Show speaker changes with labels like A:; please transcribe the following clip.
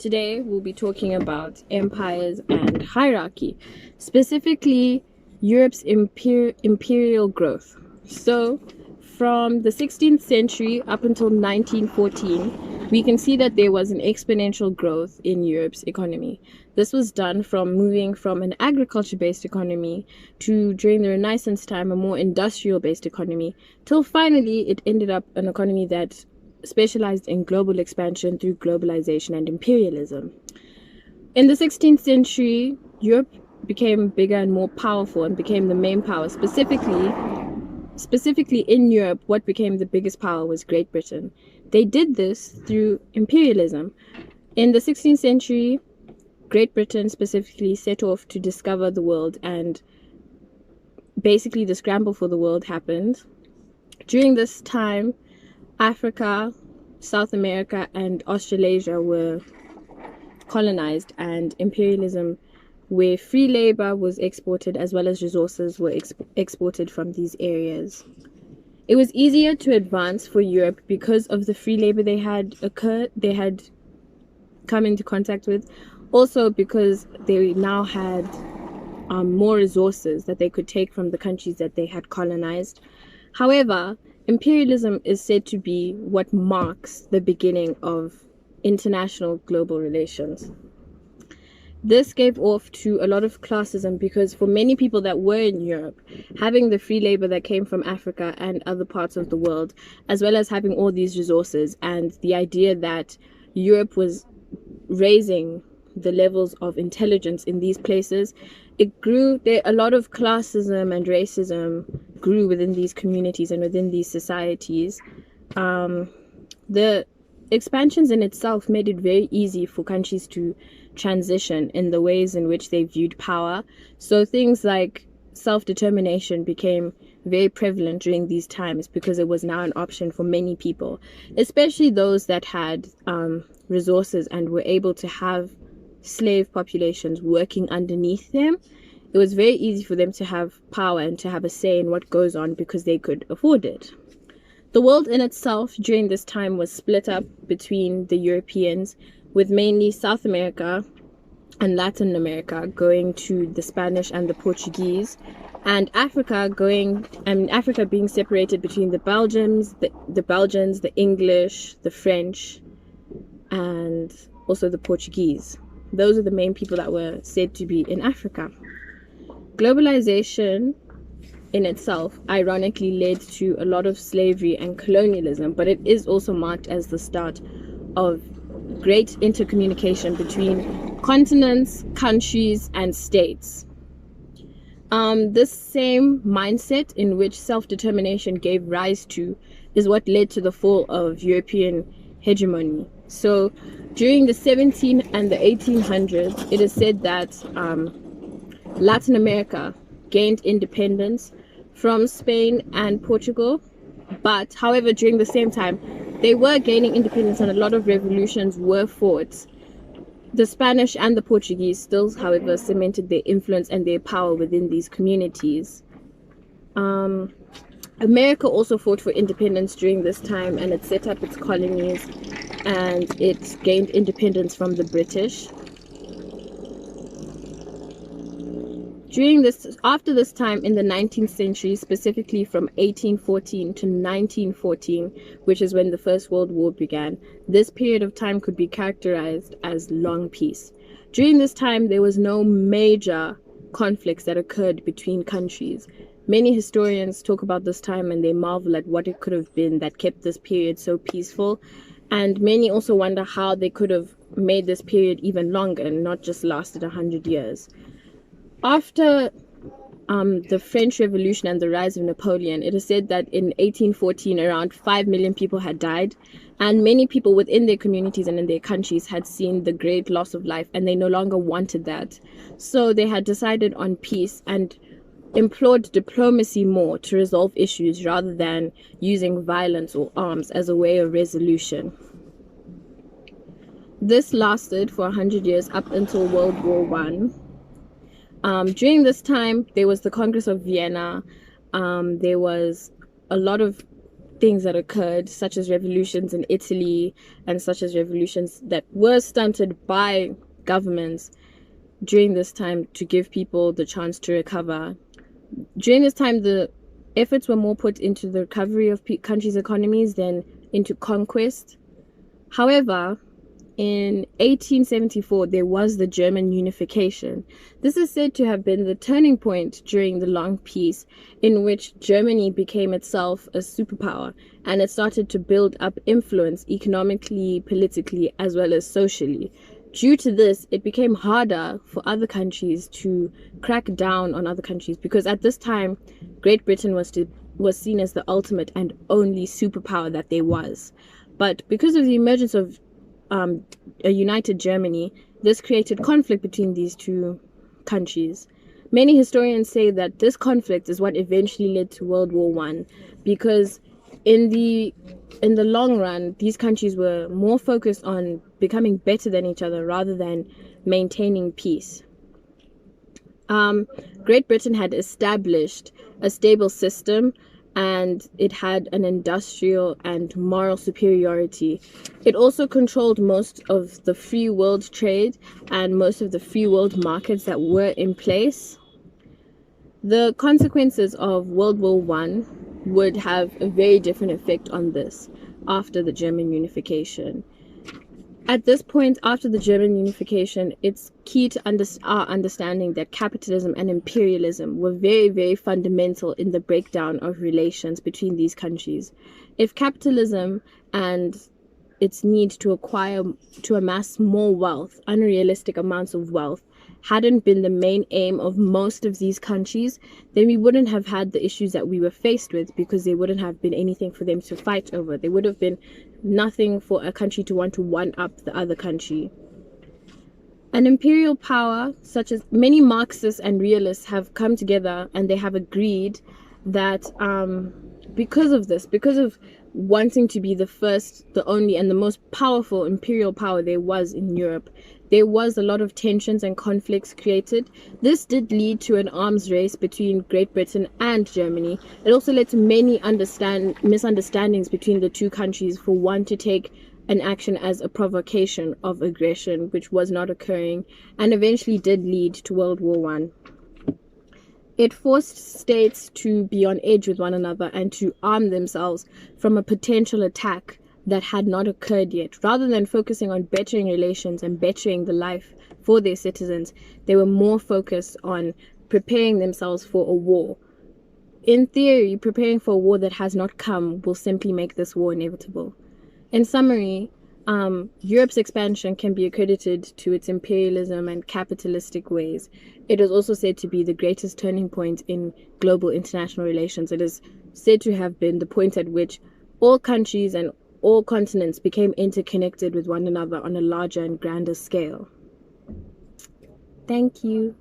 A: today we'll be talking about empires and hierarchy, specifically Europe's imperial growth. So, from the 16th century up until 1914, we can see that there was an exponential growth in Europe's economy. This was done from moving from an agriculture-based economy to, during the Renaissance time, a more industrial-based economy, till finally it ended up an economy that specialized in global expansion through globalization and imperialism. In the 16th century, Europe became bigger and more powerful and became the main power. Specifically in Europe, what became the biggest power was Great Britain. They did this through imperialism. In the 16th century, Great Britain specifically set off to discover the world, and basically the scramble for the world happened. During this time, Africa, South America, and Australasia were colonized, and imperialism, where free labor was exported as well as resources were exported from these areas. It was easier to advance for Europe because of the free labor they had come into contact with. Also because they now had more resources that they could take from the countries that they had colonized. However, imperialism is said to be what marks the beginning of international global relations. This gave off to a lot of classism because for many people that were in Europe, having the free labor that came from Africa and other parts of the world, as well as having all these resources, and the idea that Europe was raising the levels of intelligence in these places, it grew. A lot of classism and racism grew within these communities and within these societies. The expansions in itself made it very easy for countries to transition in the ways in which they viewed power. So things like self-determination became very prevalent during these times because it was now an option for many people, especially those that had resources and were able to have slave populations working underneath them. It was very easy for them to have power and to have a say in what goes on because they could afford it. The world in itself during this time was split up between the Europeans, with mainly South America and Latin America going to the Spanish and the Portuguese, and Africa being separated between the Belgians, the English, the French, and also the Portuguese. Those are the main people that were said to be in Africa. Globalization in itself ironically led to a lot of slavery and colonialism, but it is also marked as the start of great intercommunication between continents, countries, and states. This same mindset in which self-determination gave rise to is what led to the fall of European hegemony. So during the 17 and the 1800s, it is said that Latin America gained independence from Spain and Portugal, but however during the same time they were gaining independence and a lot of revolutions were fought. The Spanish and the Portuguese still, however, cemented their influence and their power within these communities. America also fought for independence during this time, and it set up its colonies and it gained independence from the British. After this time in the 19th century, specifically from 1814 to 1914, which is when the First World War began, this period of time could be characterized as long peace. During this time, there was no major conflicts that occurred between countries. Many historians talk about this time and they marvel at what it could have been that kept this period so peaceful. And many also wonder how they could have made this period even longer and not just lasted 100 years. After the French Revolution and the rise of Napoleon, it is said that in 1814 around 5 million people had died, and many people within their communities and in their countries had seen the great loss of life, and they no longer wanted that. So they had decided on peace and implored diplomacy more to resolve issues rather than using violence or arms as a way of resolution. This lasted for 100 years up until World War I. During this time, there was the Congress of Vienna. There was a lot of things that occurred, such as revolutions in Italy and such as revolutions that were stunted by governments during this time to give people the chance to recover. During this time, the efforts were more put into the recovery of countries' economies than into conquest. However, in 1874, there was the German unification. This is said to have been the turning point during the Long Peace, in which Germany became itself a superpower and it started to build up influence economically, politically, as well as socially. Due to this, it became harder for other countries to crack down on other countries because at this time, Great Britain was seen as the ultimate and only superpower that there was. But because of the emergence of a united Germany, this created conflict between these two countries. Many historians say that this conflict is what eventually led to World War One, because in the long run, these countries were more focused on becoming better than each other rather than maintaining peace. Great Britain had established a stable system and it had an industrial and moral superiority. It also controlled most of the free world trade and most of the free world markets that were in place. The consequences of World War One would have a very different effect on this after the German unification. At this point, after the German unification, it's key to our understanding that capitalism and imperialism were very, very fundamental in the breakdown of relations between these countries. If capitalism and its need to amass more wealth, unrealistic amounts of wealth, hadn't been the main aim of most of these countries, then we wouldn't have had the issues that we were faced with because there wouldn't have been anything for them to fight over. There would have been nothing for a country to want to one-up the other country. An imperial power, such as many Marxists and realists have come together and they have agreed that because of wanting to be the first, the only, and the most powerful imperial power there was in Europe, there was a lot of tensions and conflicts created. This did lead to an arms race between Great Britain and Germany. It also led to many misunderstandings between the two countries for one to take an action as a provocation of aggression, which was not occurring, and eventually did lead to World War One. It forced states to be on edge with one another and to arm themselves from a potential attack that had not occurred yet. Rather than focusing on bettering relations and bettering the life for their citizens, they were more focused on preparing themselves for a war. In theory, preparing for a war that has not come will simply make this war inevitable. In summary, Europe's expansion can be accredited to its imperialism and capitalistic ways. It is also said to be the greatest turning point in global international relations. It is said to have been the point at which all countries and all continents became interconnected with one another on a larger and grander scale. Thank you.